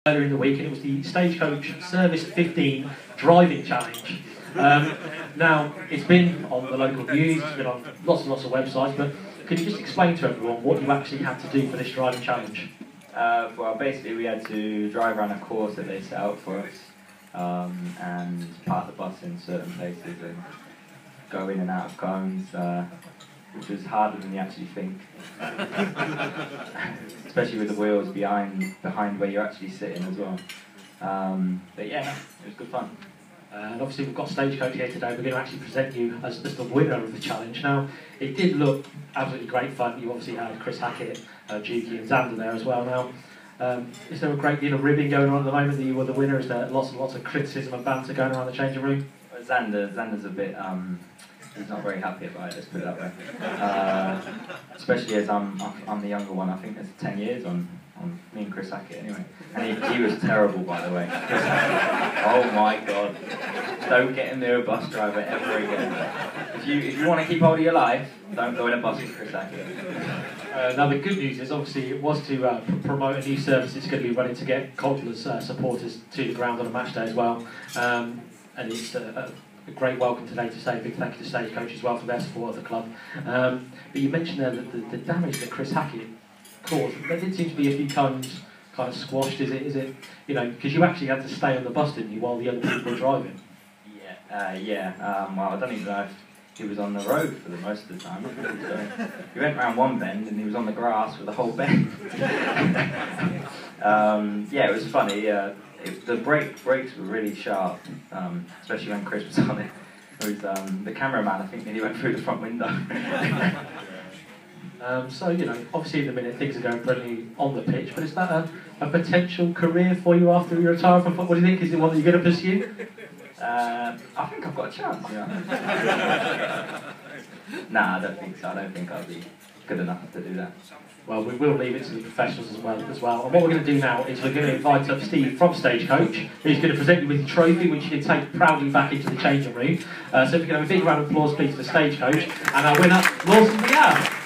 Earlier in the week, and it was the Stagecoach Service 15 Driving Challenge. Now, it's been on the local news, it's been on lots and lots of websites, but can you just explain to everyone what you actually had to do for this driving challenge? Well, basically we had to drive around a course that they set out for us, and park the bus in certain places and go in and out of cones, which was harder than you actually think. Especially with the wheels behind where you're actually sitting as well. But yeah, it was good fun. And obviously we've got Stagecoach here today. We're going to actually present you as the winner of the challenge. Now, it did look absolutely great fun. You obviously had Chris Hackett, Juki and Xander there as well. Now, is there a great deal of ribbing going on at the moment that you were the winner? Is there lots and lots of criticism and banter going around the changing room? Well, Xander's a bit, he's not very happy about it, let's put it that way. Especially as I'm the younger one. I think there's 10 years on me and Chris Hackett anyway. And he was terrible, by the way. Oh my God. Don't get in there a bus driver ever again. If you want to keep hold of your life, don't go in a bus with Chris Hackett. Now the good news is obviously it was to promote a new service that's going to be running to get Cobblers supporters to the ground on a match day as well. And it's a great welcome today to say a big thank you to Stagecoach as well for their support of the club. But you mentioned there that the damage that Chris Hackett caused, there did seem to be a few cones kind of squashed. Is it you know, because you actually had to stay on the bus, didn't you, while the other people were driving? Well, I don't even know if he was on the road for the most of the time. He went round one bend and he was on the grass for the whole bend. Yeah, it was funny. The brakes were really sharp, especially when Chris was on it. It was, the cameraman, I think, nearly went through the front window. So, you know, obviously in the minute things are going brilliantly on the pitch, but is that a potential career for you after you retire from football? What do you think? Is it one that you're going to pursue? I think I've got a chance, yeah. Nah, I don't think so. I don't think I'll be good enough to do that. Well, we will leave it to the professionals as well. And what we're going to do now is we're going to invite up Steve from Stagecoach, who's going to present you with your trophy, which you can take proudly back into the changing room. So if we can have a big round of applause, please, for Stagecoach and our winner, Lawson D'Ath.